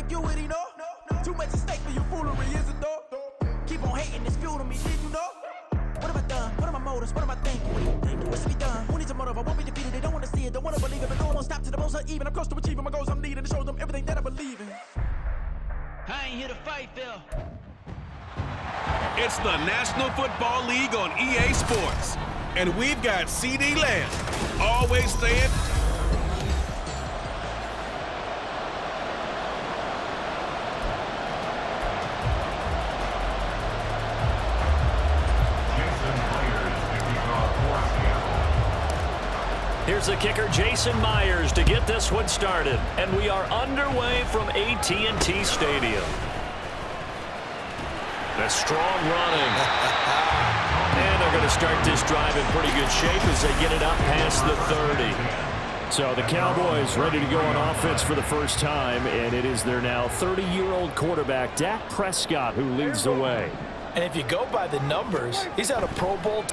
like you would, know? Too much at stake for your foolery, is it though? Keep on hating, it's fuel to me, did you know? What have I done? What are my motives? What am I thinking? What's to be done? Who needs a motive? I won't be defeated. They don't want to see it, don't want to believe it, but no one won't stop to the most even. I'm close to achieving my goals. I'm needing to show them everything that I believe in. I ain't here to fight, Phil. It's the National Football League on EA Sports, and we've got CeeDee Lamb, always saying, Here's the kicker, Jason Myers, to get this one started. And we are underway from AT&T Stadium. A strong running. And they're going to start this drive in pretty good shape as they get it up past the 30. So the Cowboys ready to go on offense for the first time, and it is their now 30-year-old quarterback, Dak Prescott, who leads the way. And if you go by the numbers, he's had a Pro Bowl.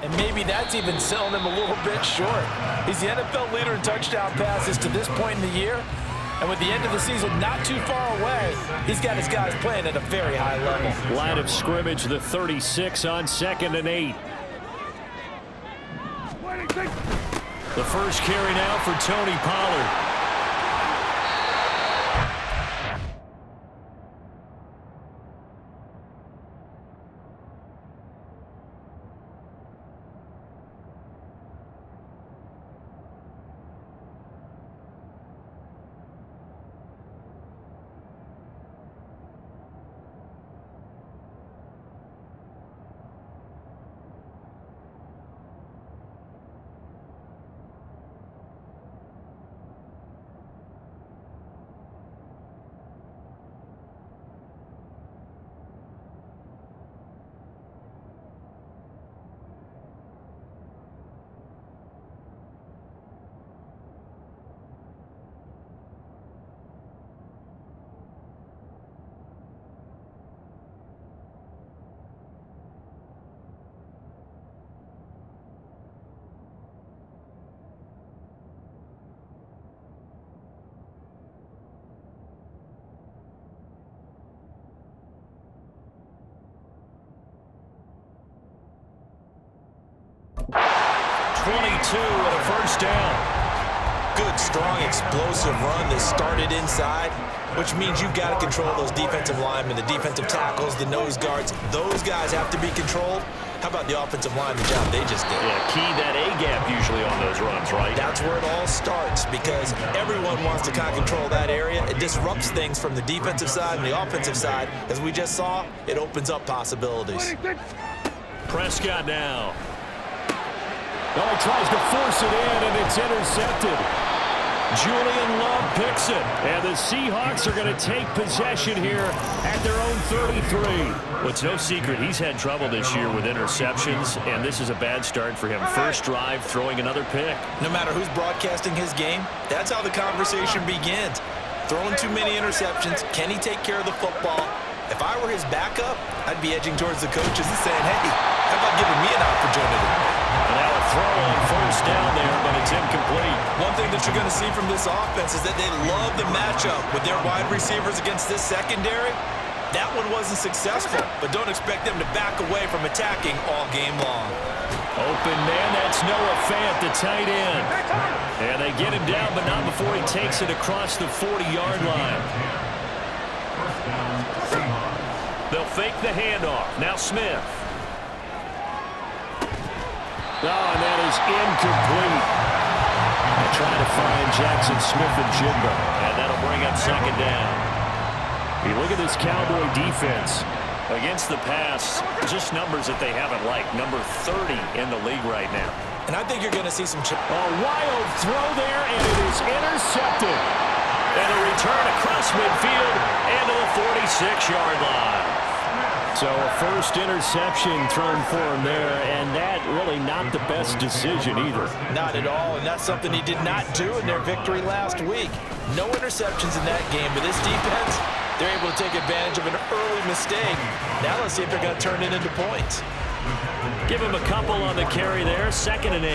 And maybe that's even selling him a little bit short. He's the NFL leader in touchdown passes to this point in the year. And with the end of the season not too far away, he's got his guys playing at a very high level. Line of scrimmage, the 36 on 2nd and 8. The first carry now for Tony Pollard. 22 and a first down. Good, strong, explosive run that started inside, which means you've got to control those defensive linemen, the defensive tackles, the nose guards. Those guys have to be controlled. How about the offensive line, the job they just did? Yeah, key that A-gap usually on those runs, right? That's where it all starts, because everyone wants to kind of control that area. It disrupts things from the defensive side and the offensive side. As we just saw, it opens up possibilities. Prescott now. Oh, he tries to force it in, and it's intercepted. Julian Love picks it, and the Seahawks are going to take possession here at their own 33. Well, it's no secret he's had trouble this year with interceptions, and this is a bad start for him. First drive, throwing another pick. No matter who's broadcasting his game, that's how the conversation begins. Throwing too many interceptions, can he take care of the football? If I were his backup, I'd be edging towards the coaches and saying, hey, how about giving me an opportunity? And now a throw on first down there, but it's incomplete. One thing that you're going to see from this offense is that they love the matchup with their wide receivers against this secondary. That one wasn't successful, but don't expect them to back away from attacking all game long. Open man, that's Noah Fant, the tight end. And they get him down, but not before he takes it across the 40-yard line. They'll fake the handoff. Now Smith. Oh, and that is incomplete. They try to find Jackson Smith and Jigba, and that'll bring up second down. You look at this Cowboy defense. Against the pass, just numbers that they haven't liked. Number 30 in the league right now. And I think you're going to see some... A wild throw there, and it is intercepted. And a return across midfield and to the 46-yard line. So a first interception thrown for him there, and that really not the best decision either. Not at all, and that's something he did not do in their victory last week. No interceptions in that game, but this defense, they're able to take advantage of an early mistake. Now let's see if they're going to turn it into points. Give him a couple on the carry there, 2nd and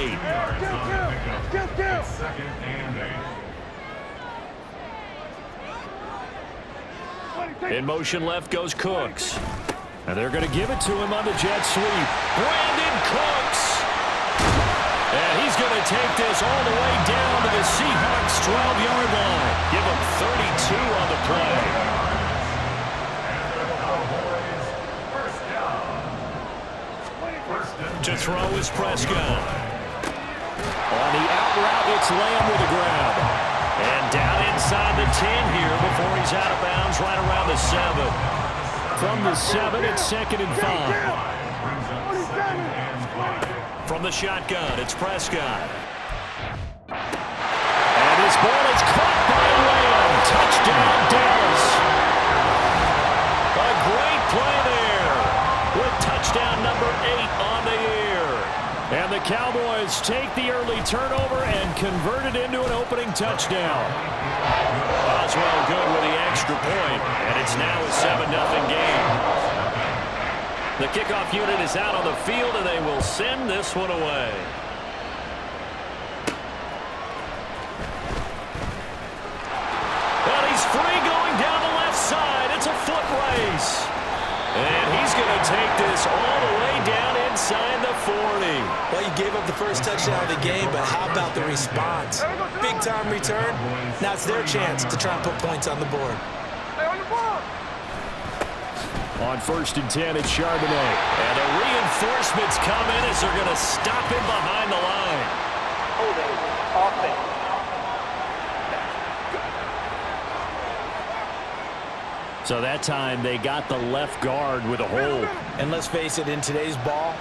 8. In motion left goes Cooks. And they're going to give it to him on the jet sweep. Brandon Cooks. And he's going to take this all the way down to the Seahawks' 12-yard line. Give him 32 on the play. To throw is Prescott. On the out route, it's Lamb with a grab. And down inside the 10 here before he's out of bounds right around the 7. From the 7, it's 2nd and 5. From the shotgun, it's Prescott. And his ball is caught by Lamb. Touchdown, Dallas. A great play there with touchdown number 8 on the year. And the Cowboys take the early turnover and convert it into an opening touchdown. Oswell good with the extra point, and it's now a 7-0 game. The kickoff unit is out on the field, and they will send this one away. And he's free going down the left side. It's a foot race. And he's going to take this all the way down inside the 40. Well, he gave up the first touchdown of the game, but how about the response? Big-time return. Now it's their chance to try and put points on the board. On 1st and 10, it's Charbonnet. And the reinforcements come in as they're going to stop him behind the line. Holding offense. So that time they got the left guard with a hold. And let's face it, in today's ball,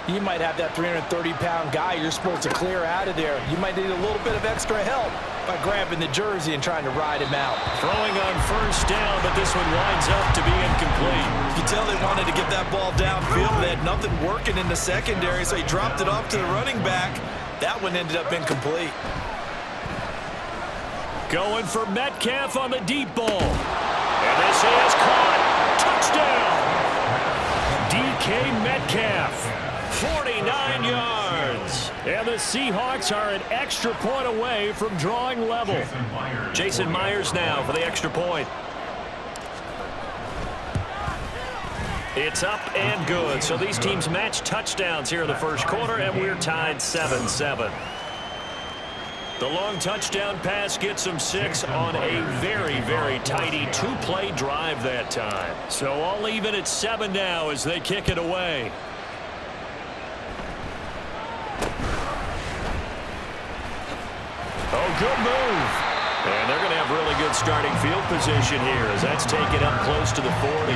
you might have that 330-pound guy you're supposed to clear out of there. You might need a little bit of extra help by grabbing the jersey and trying to ride him out. Throwing on first down, but this one winds up to be incomplete. You can tell they wanted to get that ball downfield. They had nothing working in the secondary, so he dropped it off to the running back. That one ended up incomplete. Going for Metcalf on the deep ball. And this is caught. Touchdown. DK Metcalf. 49 yards. And the Seahawks are an extra point away from drawing level. Jason Myers now for the extra point. It's up and good. So these teams match touchdowns here in the first quarter, and we're tied 7-7. The long touchdown pass gets them 6 on a very, very tidy 2-play drive that time. So all even at 7 now as they kick it away. Oh, good move. And they're going to have really good starting field position here as that's taken up close to the 40.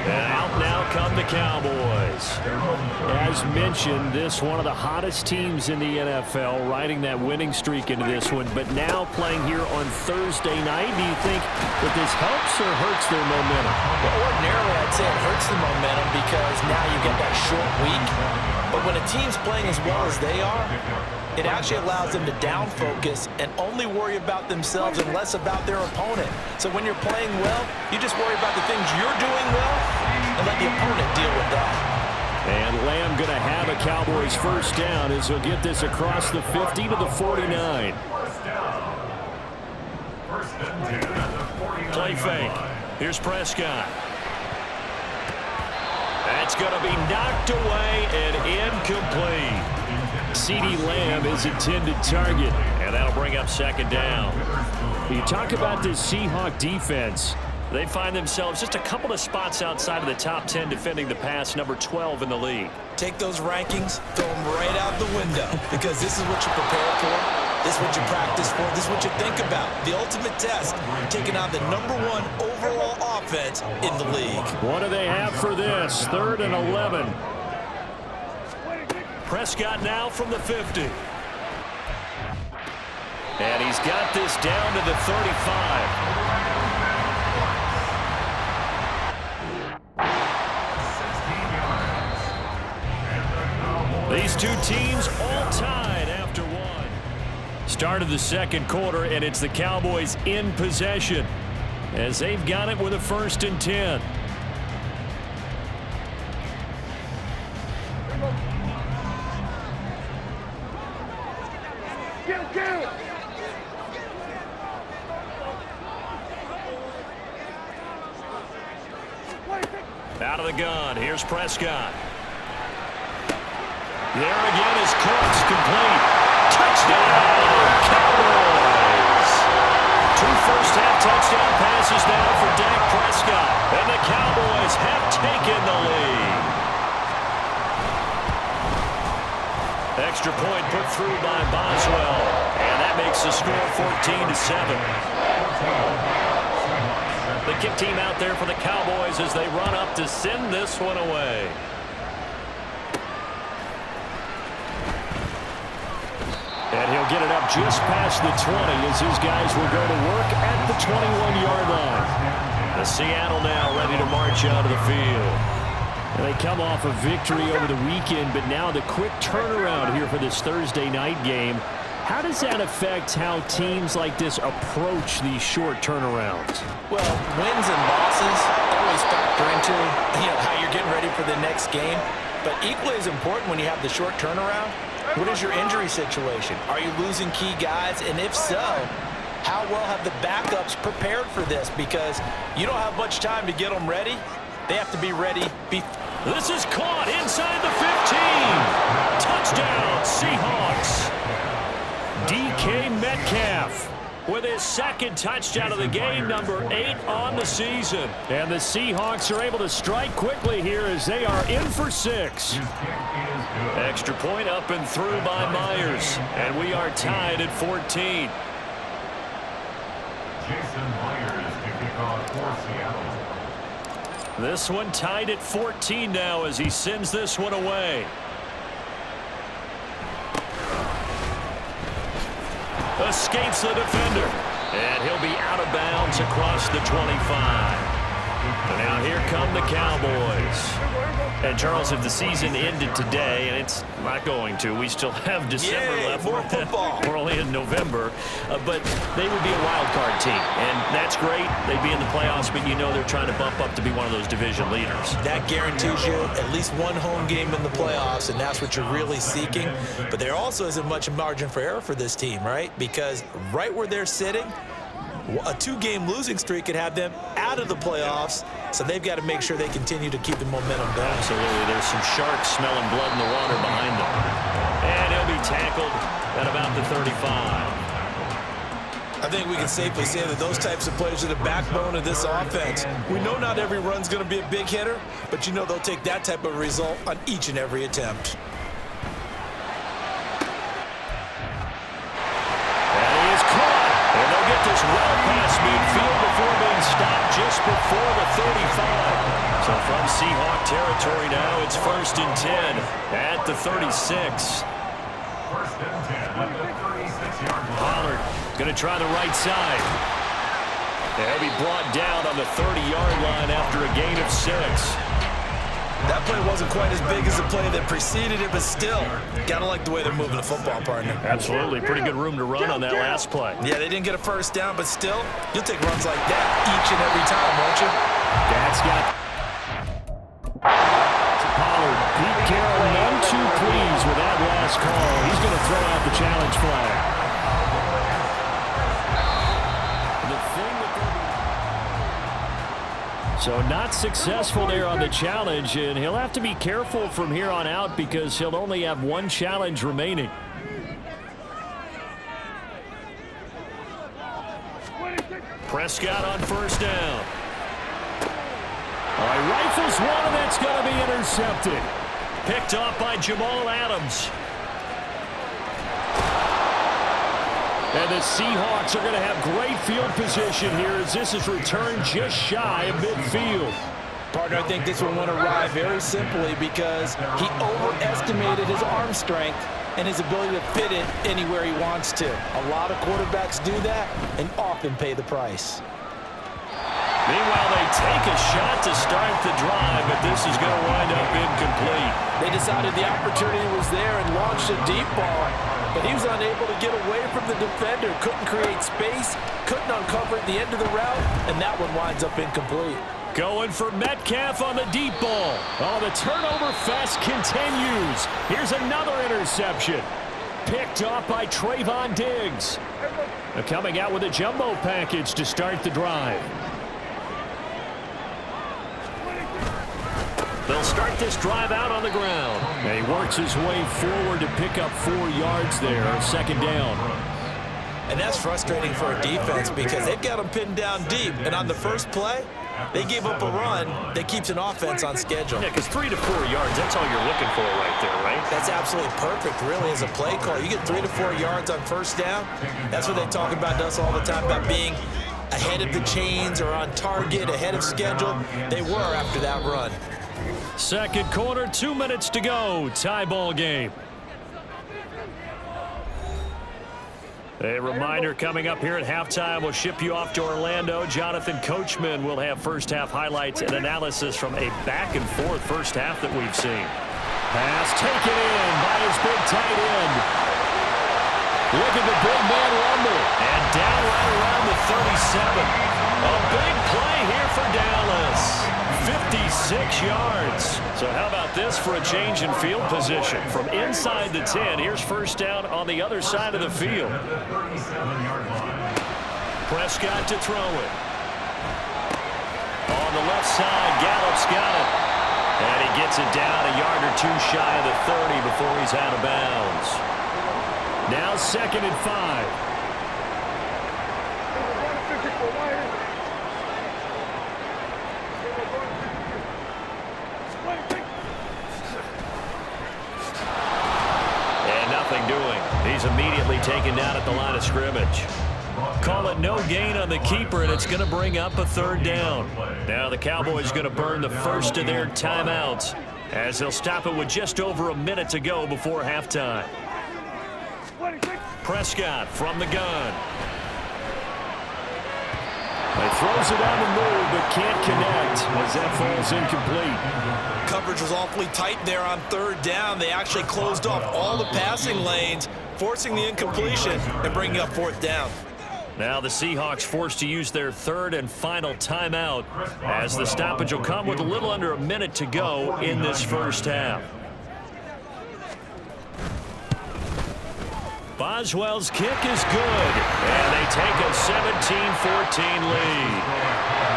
And out now come the Cowboys. As mentioned, this one of the hottest teams in the NFL, riding that winning streak into this one, but now playing here on Thursday night. Do you think that this helps or hurts their momentum? Well, ordinarily, I'd say it hurts the momentum because now you get that short week. But when a team's playing as well as they are, it actually allows them to down focus and only worry about themselves and less about their opponent. So when you're playing well, you just worry about the things you're doing well and let the opponent deal with that. And Lamb going to have a Cowboys first down as he'll get this across the 50 to the 49. Play fake. Here's Prescott. That's going to be knocked away and incomplete. CeeDee Lamb is intended target. And that'll bring up second down. You talk about this Seahawk defense. They find themselves just a couple of spots outside of the top 10 defending the pass, number 12 in the league. Take those rankings, throw them right out the window because this is what you prepare for. This is what you practice for. This is what you think about. The ultimate test, taking on the #1 overall offense in the league. What do they have for this? 3rd and 11. Prescott now from the 50. And he's got this down to the 35. These two teams all tied after one. Start of the second quarter, and it's the Cowboys in possession as they've got it with a 1st and 10. Out of the gun, here's Prescott. There again is Cooks, complete. Touchdown, Cowboys! 2 first-half touchdown passes now for Dak Prescott. And the Cowboys have taken the lead. Extra point put through by Boswell. And that makes the score 14-7. The kick team out there for the Cowboys as they run up to send this one away. And he'll get it up just past the 20 as his guys will go to work at the 21-yard line. The Seattle now ready to march out of the field. And they come off a victory over the weekend, but now the quick turnaround here for this Thursday night game. How does that affect how teams like this approach these short turnarounds? Well, wins and losses always factor into how you're getting ready for the next game. But equally as important when you have the short turnaround, what is your injury situation? Are you losing key guys? And if so, how well have the backups prepared for this? Because you don't have much time to get them ready. They have to be ready. This is caught inside the 15. Touchdown, Seahawks. DK Metcalf with his 2nd touchdown of the game, number 8 on the season. And the Seahawks are able to strike quickly here as they are in for 6. Extra point up and through by Myers. And we are tied at 14. This one tied at 14 now as he sends this one away. Escapes the defender. And he'll be out of bounds across the 25. And now here come the Cowboys. And Charles, if the season ended today, and it's not going to, we still have December left. More football. We're only in November, but they would be a wild card team, and that's great. They'd be in the playoffs, but you know they're trying to bump up to be one of those division leaders. That guarantees you at least one home game in the playoffs, and that's what you're really seeking. But there also isn't much margin for error for this team, right? Because right where they're sitting, A 2-game losing streak could have them out of the playoffs, so they've got to make sure they continue to keep the momentum going. Absolutely. There's some sharks smelling blood in the water behind them. And he'll be tackled at about the 35. I think we can safely say that those types of plays are the backbone of this offense. We know not every run's going to be a big hitter, but you know they'll take that type of result on each and every attempt. And he is caught. And they'll get this well past midfield before being stopped just before the 35. So from Seahawk territory now, it's 1st and 10 at the 36. Pollard going to try the right side. They'll be brought down on the 30-yard line after a gain of 6. That play wasn't quite as big as the play that preceded it, but still, gotta like the way they're moving the football, partner. Absolutely. Pretty good room to run on that last play. Yeah, they didn't get a first down, but still, you'll take runs like that each and every time, won't you? That's got Pollard. Pete Carroll none too pleased with that last call. He's going to throw out the challenge flag. So not successful there on the challenge, and he'll have to be careful from here on out because he'll only have one challenge remaining. Prescott on 1st down. All right, rifles one, and that's going to be intercepted. Picked off by Jamal Adams. And the Seahawks are going to have great field position here as this is returned just shy of midfield. Partner, I think this one went awry very simply because he overestimated his arm strength and his ability to fit it anywhere he wants to. A lot of quarterbacks do that and often pay the price. Meanwhile, they take a shot to start the drive, but this is going to wind up incomplete. They decided the opportunity was there and launched a deep ball, but he was unable to get away from the defender, couldn't create space, couldn't uncover at the end of the route, and that one winds up incomplete. Going for Metcalf on the deep ball. Oh, the turnover fest continues. Here's another interception. Picked off by Trayvon Diggs. They're coming out with a jumbo package to start the drive. They'll start this drive out on the ground. And he works his way forward to pick up 4 yards there, 2nd down. And that's frustrating for a defense because they've got them pinned down deep. And on the first play, they gave up a run that keeps an offense on schedule. Yeah, because 3 to 4 yards, that's all you're looking for right there, right? That's absolutely perfect, really, as a play call. You get 3 to 4 yards on 1st down. That's what they talk about to us all the time, about being ahead of the chains or on target, ahead of schedule. They were after that run. 2nd quarter, 2 minutes to go. Tie ball game. A reminder coming up here at halftime. We'll ship you off to Orlando. Jonathan Coachman will have first half highlights and analysis from a back and forth first half that we've seen. Pass taken in by his big tight end. Look at the big man rumble. And down right around the 37. A big play here for Dallas. 56 yards. So how about this for a change in field position? From inside the 10, here's 1st down on the other side of the field. Prescott to throw it. On the left side, Gallup's got it. And he gets it down a yard or 2 shy of the 30 before he's out of bounds. Now 2nd and 5. He's immediately taken down at the line of scrimmage. Call it no gain on the keeper, and it's going to bring up a 3rd down. Now the Cowboys going to burn the first of their timeouts as they'll stop it with just over a minute to go before halftime. Prescott from the gun. He throws it on the move, but can't connect as that falls incomplete. Coverage was awfully tight there on 3rd down. They actually closed off all the passing lanes, forcing the incompletion and bringing up 4th down. Now the Seahawks forced to use their 3rd and final timeout as the stoppage will come with a little under a minute to go in this first half. Boswell's kick is good, and they take a 17-14 lead.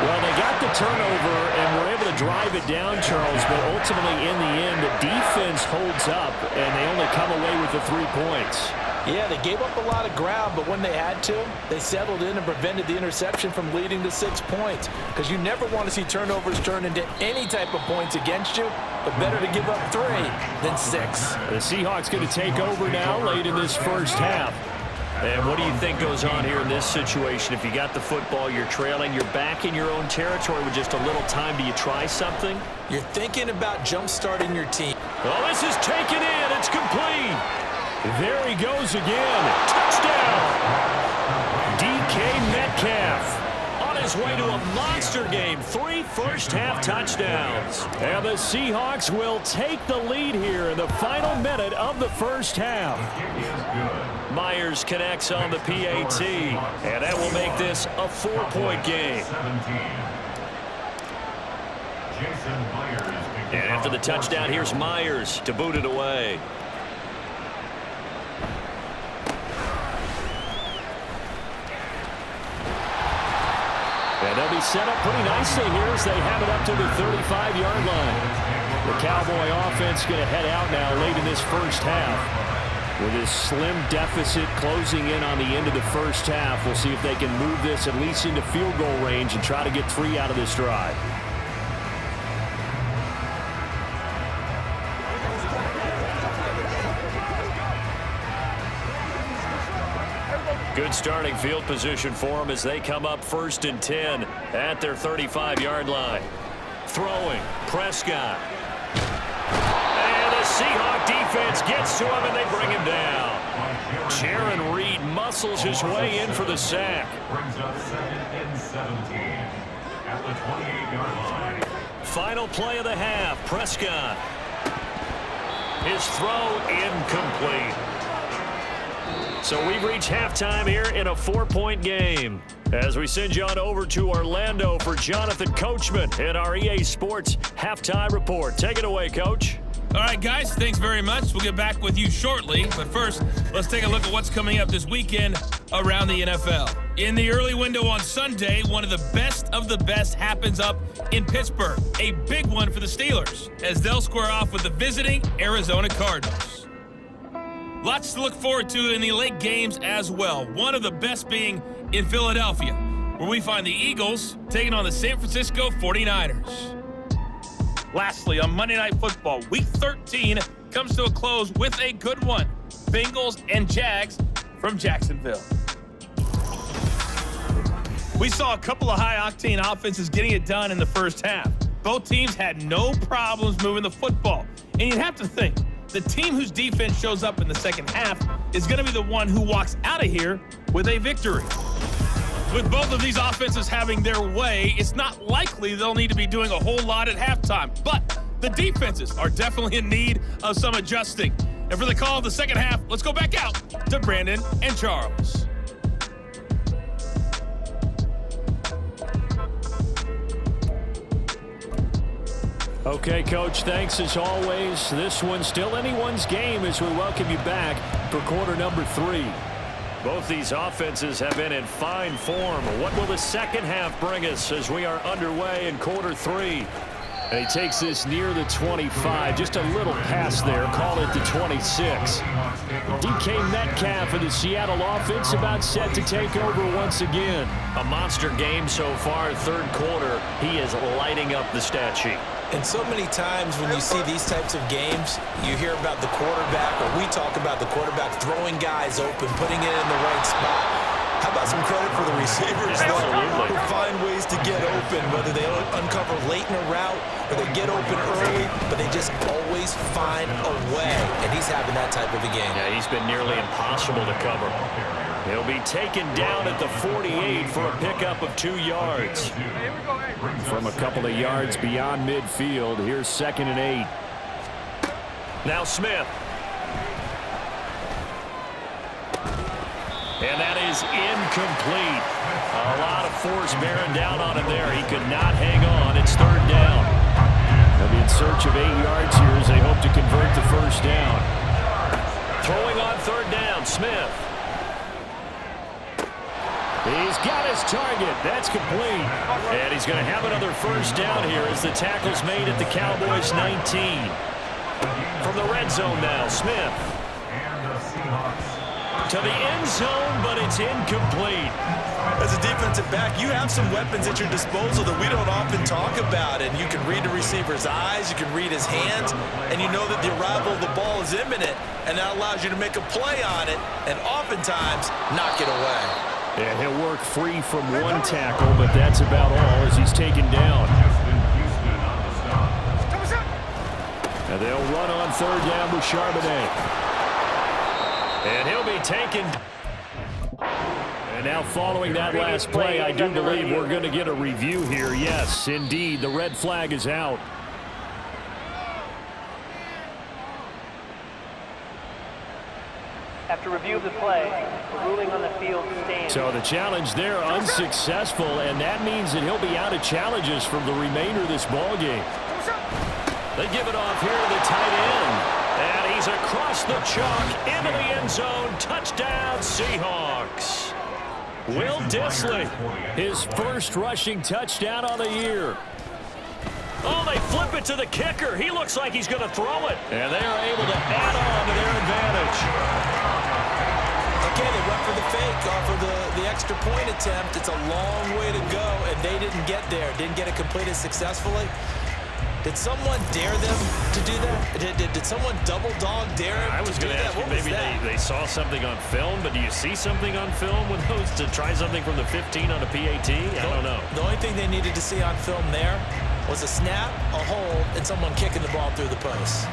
Well, they got the turnover and were able to drive it down, Charles, but ultimately in the end, the defense holds up, and they only come away with the 3 points. Yeah, they gave up a lot of ground, but when they had to, they settled in and prevented the interception from leading to 6 points. Because you never want to see turnovers turn into any type of points against you, but better to give up 3 than 6. The Seahawks going to take over now late in this first half. And what do you think goes on here in this situation? If you got the football, you're trailing, you're back in your own territory with just a little time. Do you try something? You're thinking about jump-starting your team. Well, this is taken in. It's complete. There he goes again. Touchdown. DK Metcalf on his way to a monster game. 3 first-half touchdowns. And the Seahawks will take the lead here in the final minute of the first half. Myers connects on the PAT, and that will make this a 4-point game. And after the touchdown, here's Myers to boot it away. And they'll be set up pretty nicely here as they have it up to the 35-yard line. The Cowboy offense going to head out now late in this first half. With this slim deficit closing in on the end of the first half, we'll see if they can move this at least into field goal range and try to get 3 out of this drive. Good starting field position for them as they come up 1st and 10 at their 35-yard line. Throwing, Prescott. And the Seahawk defense gets to him, and they bring him down. Jaron Reed muscles his way in for the sack. Brings up 2nd and 17 at the 28-yard line. Final play of the half, Prescott. His throw incomplete. So we've reached halftime here in a 4-point game. As we send you on over to Orlando for Jonathan Coachman in our EA Sports Halftime Report. Take it away, Coach. All right, guys, thanks very much. We'll get back with you shortly. But first, let's take a look at what's coming up this weekend around the NFL. In the early window on Sunday, one of the best happens up in Pittsburgh. A big one for the Steelers, as they'll square off with the visiting Arizona Cardinals. Lots to look forward to in the late games as well. One of the best being in Philadelphia, where we find the Eagles taking on the San Francisco 49ers. Lastly, on Monday Night Football, Week 13 comes to a close with a good one. Bengals and Jags from Jacksonville. We saw a couple of high-octane offenses getting it done in the first half. Both teams had no problems moving the football. And you'd have to think, the team whose defense shows up in the second half is going to be the one who walks out of here with a victory. With both of these offenses having their way, it's not likely they'll need to be doing a whole lot at halftime. But the defenses are definitely in need of some adjusting. And for the call of the second half, let's go back out to Brandon and Charles. Okay, Coach, thanks as always. This one's still anyone's game as we welcome you back for quarter number 3. Both these offenses have been in fine form. What will the second half bring us as we are underway in quarter 3? And he takes this near the 25. Just a little pass there. Call it the 26. DK Metcalf of the Seattle offense about set to take over once again. A monster game so far, third quarter. He is lighting up the stat sheet. And so many times when you see these types of games, you hear about the quarterback, or we talk about the quarterback throwing guys open, putting it in the right spot. How about some credit for the receivers who find ways to get open, whether they uncover late in a route or they get open early, but they just always find a way. And he's having that type of a game. Yeah, he's been nearly impossible to cover. He'll be taken down at the 48 for a pickup of 2 yards. From a couple of yards beyond midfield, here's 2nd and 8. Now Smith. And that is incomplete. A lot of force bearing down on him there. He could not hang on. It's 3rd down. They'll be in search of 8 yards here as they hope to convert the first down. Throwing on 3rd down, Smith. He's got his target. That's complete. And he's going to have another first down here as the tackle's made at the Cowboys' 19. From the red zone now, Smith. To the end zone, but it's incomplete. As a defensive back, you have some weapons at your disposal that we don't often talk about. And you can read the receiver's eyes, you can read his hands, and you know that the arrival of the ball is imminent, and that allows you to make a play on it and oftentimes knock it away. And he'll work free from one tackle, but that's about all as he's taken down. And they'll run on third down with Charbonnet. And he'll be taken. And now following that last play, I do believe we're going to get a review here. Yes, indeed, the red flag is out. After review of the play, the ruling on the field stands. So the challenge there unsuccessful, and that means that he'll be out of challenges for the remainder of this ball game. They give it off here to the tight end. And he's across the chalk into the end zone. Touchdown, Seahawks. Will Dissly, his first rushing touchdown on the year. Oh, they flip it to the kicker. He looks like he's going to throw it. And they are able to add on to their advantage. Okay, they went for the fake off of the extra point attempt. It's a long way to go, and they didn't get there. Didn't get it completed successfully. Did someone dare them to do that? Did someone double dog dare him? I was going to ask you, maybe they saw something on film, but do you see something on film with those to try something from the 15 on a PAT? I don't know. The only thing they needed to see on film there was a snap, a hold, and someone kicking the ball through the post.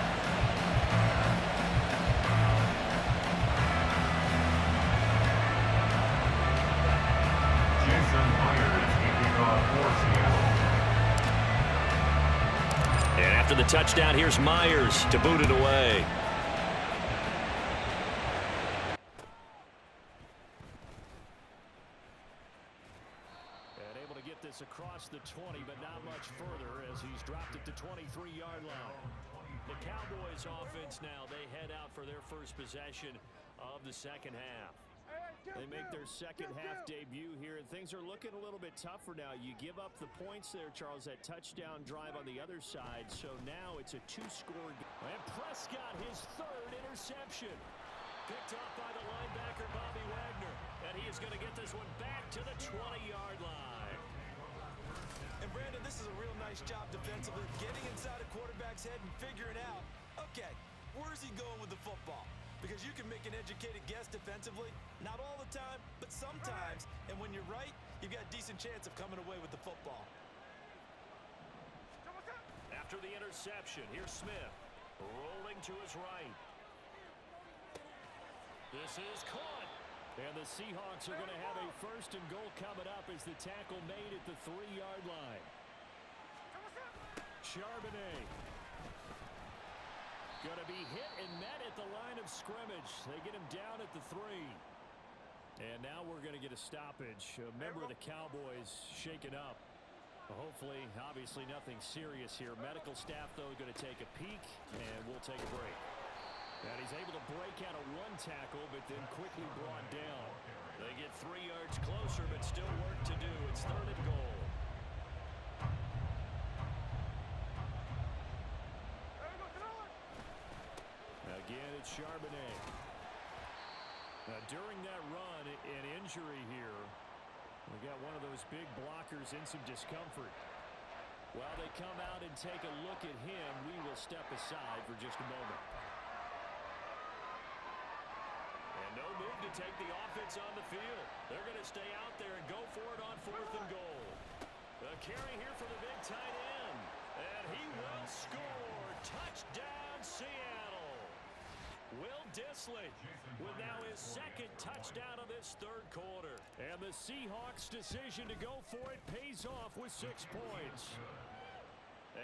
And after the touchdown, here's Myers to boot it away. And able to get this across the 20, but not much further as he's dropped it to 23-yard line. The Cowboys offense now, they head out for their first possession of the second half. They make their second half debut here, and things are looking a little bit tougher now. You give up the points there, Charles, that touchdown drive on the other side, so now it's a two-score game. And Prescott, his third interception. Picked off by the linebacker, Bobby Wagner, and he is going to get this one back to the 20-yard line. And Brandon, this is a real nice job defensively, getting inside a quarterback's head and figuring out, okay, where's he going with the football? Because you can make an educated guess defensively, not all the time, but sometimes. And when you're right, you've got a decent chance of coming away with the football. After the interception, here's Smith, rolling to his right. This is caught. And the Seahawks are going to have a first and goal coming up as the tackle made at the 3-yard line. Charbonnet. Going to be hit and met at the line of scrimmage. They get him down at the 3. And now we're going to get a stoppage. A member of the Cowboys shaken up. Hopefully, obviously nothing serious here. Medical staff, though, going to take a peek, and we'll take a break. And he's able to break out of one tackle, but then quickly brought down. They get 3 yards closer, but still work to do. It's third and goal. Again, it's Charbonnet. Now, during that run, an injury here. We got one of those big blockers in some discomfort. While they come out and take a look at him, we will step aside for just a moment. And no move to take the offense on the field. They're going to stay out there and go for it on 4th and goal. A carry here for the big tight end. And he will score. Touchdown, Seattle. Will Dissly with now his second touchdown of this third quarter. And the Seahawks' decision to go for it pays off with 6 points.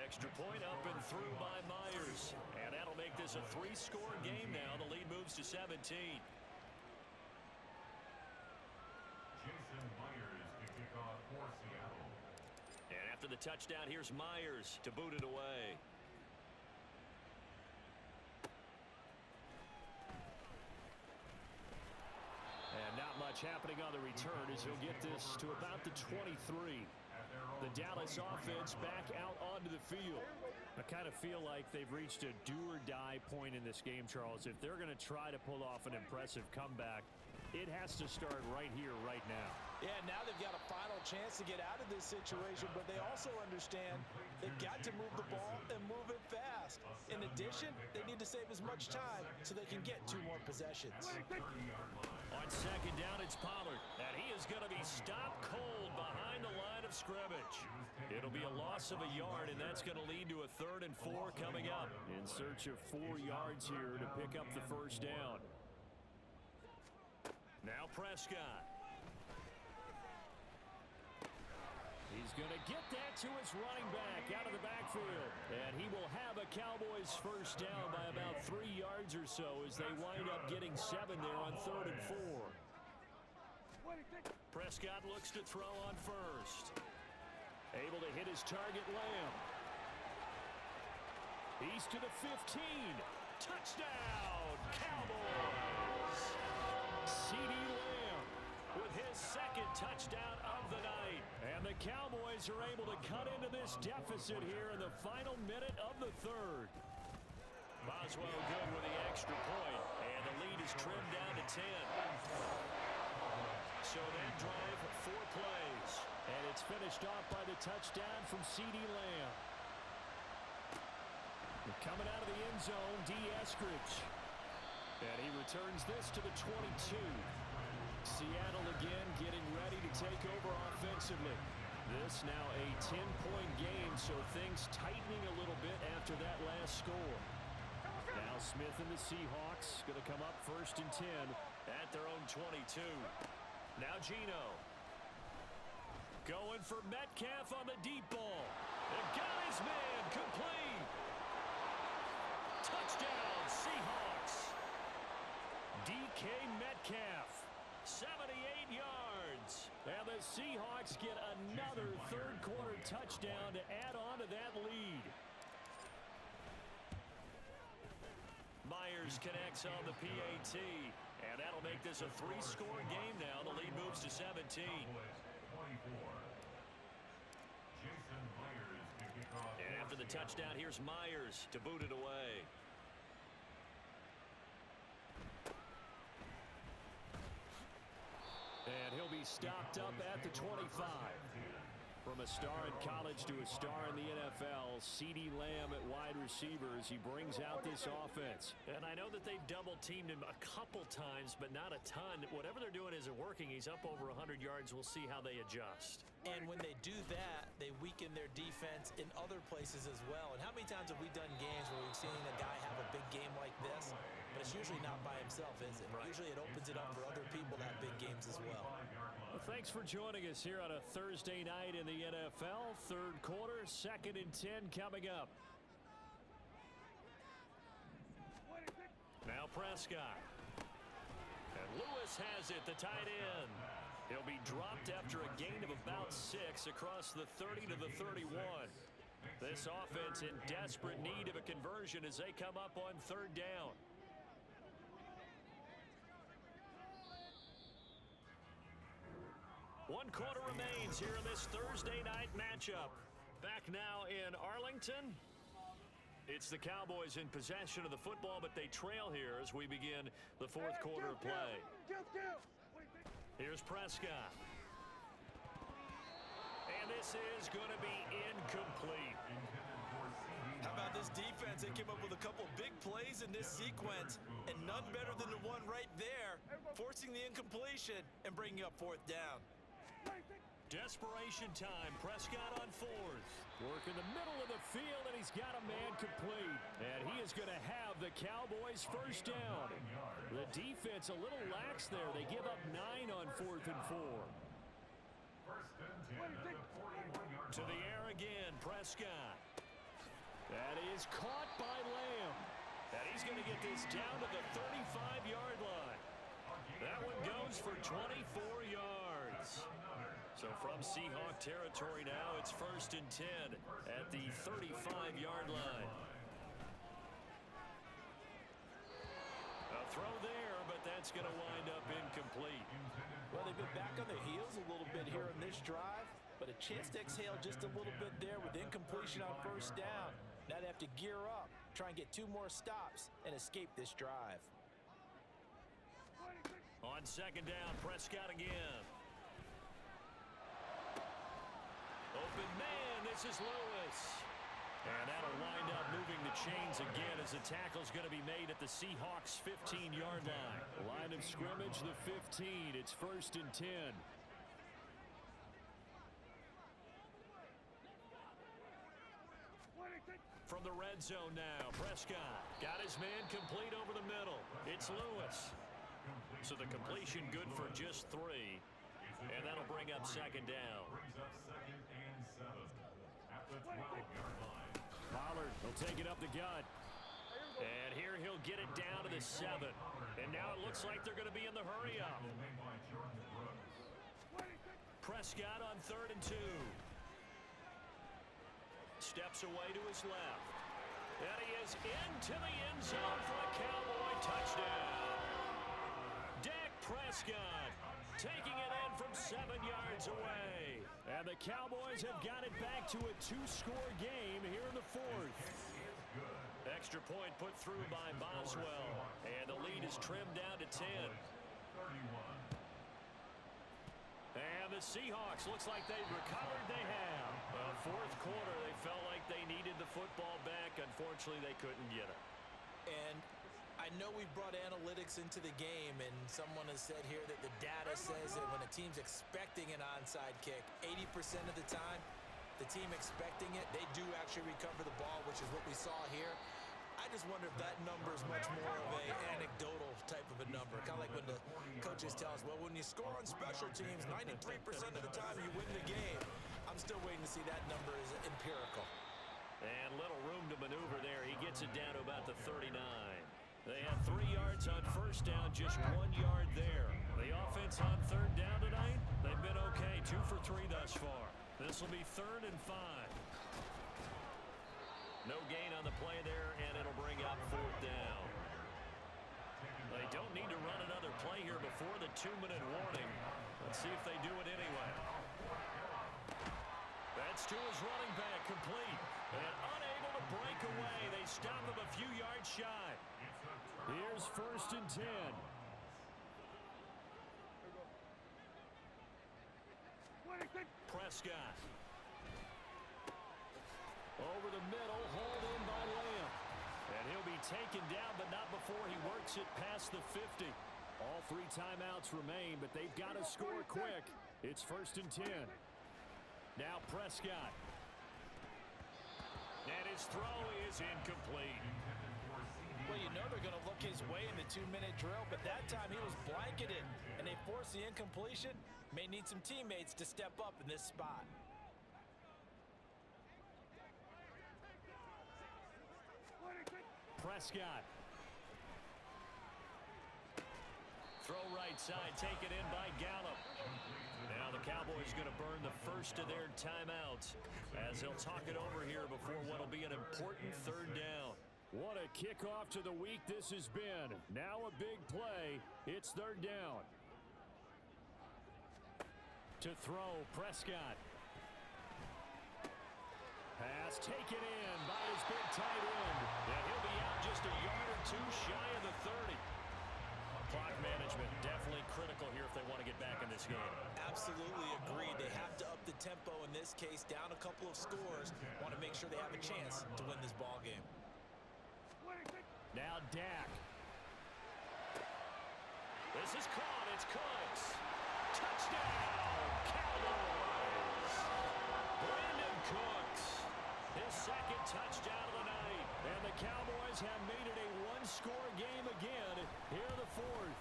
Extra point up and through by Myers. And that'll make this a 3-score game now. The lead moves to 17. Jason Myers to kick off for Seattle. And after the touchdown, here's Myers to boot it away. change happening on the return as he'll get this to about the 23. The Dallas offense back out onto the field. I kind of feel like they've reached a do-or-die point in this game, Charles. If they're going to try to pull off an impressive comeback, it has to start right here, right now. Yeah, now they've got a final chance to get out of this situation, but they also understand they've got to move the ball and move it fast. In addition, they need to save as much time so they can get 2 more possessions. On second down, it's Pollard, and he is going to be stopped cold behind the line of scrimmage. It'll be a loss of a yard, and that's going to lead to a 3rd and 4 coming up. In search of 4 yards here to pick up the first down. Now Prescott. He's going to get that to his running back out of the backfield. And he will have a Cowboys first down by about 3 yards or so as they wind up getting 7 there on 3rd and 4. Prescott looks to throw on first. Able to hit his target, Lamb. He's to the 15. Touchdown, Cowboys! C.D. Lamb with his 2nd touchdown of the night. And the Cowboys are able to cut into this deficit here in the final minute of the 3rd. Boswell good with the extra point, and the lead is trimmed down to 10. So that drive, 4 plays. And it's finished off by the touchdown from C.D. Lamb. Coming out of the end zone, D. Eskridge. And he returns this to the 22. Seattle again getting ready to take over offensively. This now a 10-point game, so things tightening a little bit after that last score. Now Smith and the Seahawks going to come up 1st and 10 at their own 22. Now Geno. Going for Metcalf on the deep ball. And got his man complete. Touchdown, Seahawks. DK Metcalf, 78 yards. And the Seahawks get another 3rd quarter touchdown to add on to that lead. Myers connects on the PAT, and that'll make this a 3-score game now. The lead moves to 17. And after the touchdown, here's Myers to boot it away. And he'll be stopped up at the 25. From a star in college to a star in the NFL, C.D. Lamb at wide receiver as he brings out this offense. And I know that they've double-teamed him a couple times, but not a ton. Whatever they're doing isn't working. He's up over 100 yards. We'll see how they adjust. And when they do that, they weaken their defense in other places as well. And how many times have we done games where we've seen a guy have a big game like this, but it's usually not by himself, is it? Right. Usually it opens it up for other people to have big games as well. Well, thanks for joining us here on a Thursday night in the NFL. 3rd quarter, 2nd and 10 coming up. Now Prescott. And Lewis has it, the tight end. He'll be dropped after a gain of about 6 across the 30 to the 31. This offense in desperate need of a conversion as they come up on 3rd down. One quarter remains here in this Thursday night matchup. Back now in Arlington. It's the Cowboys in possession of the football, but they trail here as we begin the 4th quarter of play. Here's Prescott. And this is going to be incomplete. How about this defense? They came up with a couple big plays in this sequence, and none better than the one right there, forcing the incompletion and bringing up 4th down. Desperation time. Prescott on 4th. Work in the middle of the field, and he's got a man complete. And he is going to have the Cowboys first down. The defense a little lax there. They give up 9 on 4th and 4. To the air again, Prescott. That is caught by Lamb. And he's going to get this down to the 35-yard line. That one goes for 24 yards. So from Seahawk territory now, it's 1st and 10 at the 35-yard line. A throw there, but that's going to wind up incomplete. Well, they've been back on their heels a little bit here on this drive, but a chance to exhale just a little bit there with incompletion on first down. Now they have to gear up, try and get 2 more stops, and escape this drive. On second down, Prescott again. Open man, this is Lewis. And that'll wind up moving the chains again as the tackle's going to be made at the Seahawks' 15-yard line. Line of scrimmage, the 15. It's 1st and 10. From the red zone now, Prescott got his man complete over the middle. It's Lewis. So the completion good for just 3. And that'll bring up second down. Brings up 2nd and 7 at the 12-yard line. Pollard will take it up the gut. And here he'll get it down to the 7. And now it looks like they're going to be in the hurry up. Prescott on 3rd and 2. Steps away to his left. And he is into the end zone for a Cowboy touchdown. Dak Prescott taking it in from 7 yards away. And the Cowboys have got it back to a 2-score game here in the 4th. Extra point put through by Boswell. And the lead is trimmed down to 10. 31. And the Seahawks, looks like they've recovered. They have. 4th quarter, they felt like they needed the football back. Unfortunately, they couldn't get it. And I know we've brought analytics into the game, and someone has said here that the data says that when a team's expecting an onside kick, 80% of the time, the team expecting it, they do actually recover the ball, which is what we saw here. I just wonder if that number is much more of an anecdotal type of a number. Kind of like when the coaches tell us, well, when you score on special teams, 93% of the time you win the game. I'm still waiting to see that number is empirical. And little room to maneuver there. He gets it down to about the 39. They had 3 yards on first down, just 1 yard there. The offense on 3rd down tonight, they've been okay, 2 for 3 thus far. This will be 3rd and 5. No gain on the play there, and it'll bring up 4th down. They don't need to run another play here before the 2-minute warning. Let's see if they do it anyway. That's to his running back, complete. And unable to break away. They stop him a few yards shy. Here's 1st and 10. Prescott. Over the middle, hauled in by Lamb. And he'll be taken down, but not before he works it past the 50. All 3 timeouts remain, but they've got to score quick. It's 1st and 10. Now Prescott. And his throw is incomplete. Well, you know they're going to look his way in the 2-minute drill, but that time he was blanketed, and they forced the incompletion. May need some teammates to step up in this spot. Prescott. Throw right side, taken in by Gallup. Now the Cowboys going to burn the first of their timeouts as they'll talk it over here before what will be an important 3rd down. What a kickoff to the week this has been. Now a big play. It's 3rd down. To throw, Prescott. Pass taken in by his big tight end. And he'll be out just a yard or 2 shy of the 30. Clock management definitely critical here if they want to get back in this game. Absolutely agreed. They have to up the tempo in this case, down a couple of scores. Want to make sure they have a chance to win this ball game. Now Dak. This is caught. It's Cooks. Touchdown, Cowboys. Brandon Cooks. His 2nd touchdown of the night. And the Cowboys have made it a 1-score game again here in the 4th.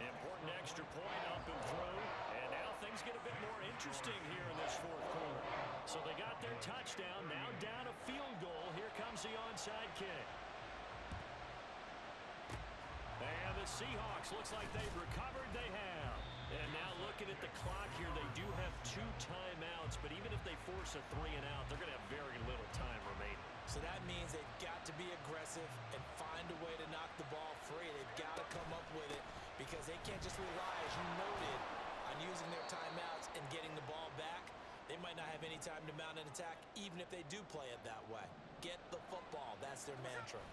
Important extra point up and through. And now things get a bit more interesting here in this 4th quarter. So they got their touchdown. Now down a field goal. Here comes the onside kick. And the Seahawks, looks like they've recovered. They have. And now looking at the clock here, they do have 2 timeouts. But even if they force a 3 and out, they're going to have very little time remaining. So that means they've got to be aggressive and find a way to knock the ball free. They've got to come up with it because they can't just rely, as you noted, on using their timeouts and getting the ball back. They might not have any time to mount an attack, even if they do play it that way. Get the football. That's their mantra.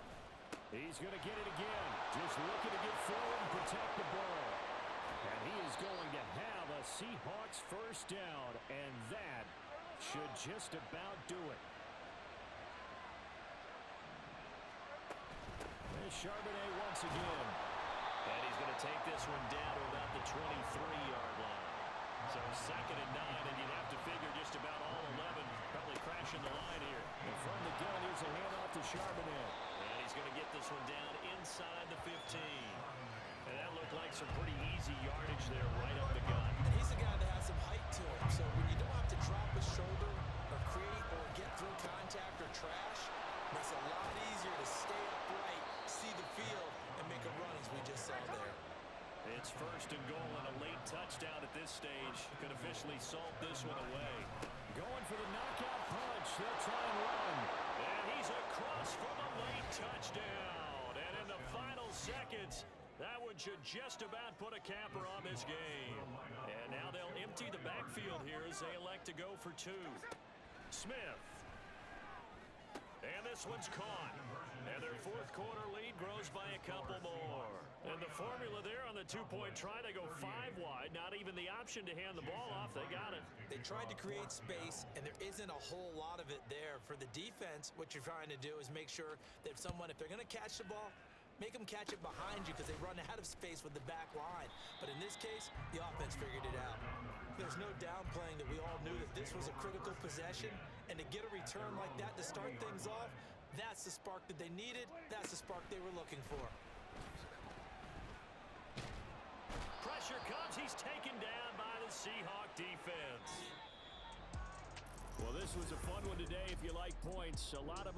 He's going to get it again. Just looking to get forward and protect the ball. And he is going to have a Seahawks first down, and that should just about do it. There's Charbonnet once again. And he's going to take this one down to about the 23-yard line. So 2nd and 9, and you'd have to figure just about all 11 probably crashing the line here. And from the gun, here's a handoff to Charbonnet. And he's going to get this one down inside the 15. And that looked like some pretty easy yardage there right up the gut. And he's a guy that has some height to him, so when you don't have to drop a shoulder or create or get through contact or trash, it makes it a lot easier to stay upright, see the field, and make a run as we just saw there. It's 1st and goal and a late touchdown at this stage. Could officially salt this one away. Going for the knockout punch. They'll try and run. And he's across for the late touchdown. And in the final seconds, that one should just about put a capper on this game. And now they'll empty the backfield here as they elect to go for 2. Smith. And this one's caught. And their 4th quarter lead grows by a couple more. And the formula there on the 2-point try, they go 5 wide. Not even the option to hand the ball off. They got it. They tried to create space, and there isn't a whole lot of it there. For the defense, what you're trying to do is make sure that if they're going to catch the ball, make them catch it behind you because they run out of space with the back line. But in this case, the offense figured it out. There's no downplaying that we all knew that this was a critical possession, and to get a return like that to start things off, that's the spark that they needed. That's the spark they were looking for. Pressure comes. He's taken down by the Seahawk defense. Well, this was a fun one today if you like points. A lot of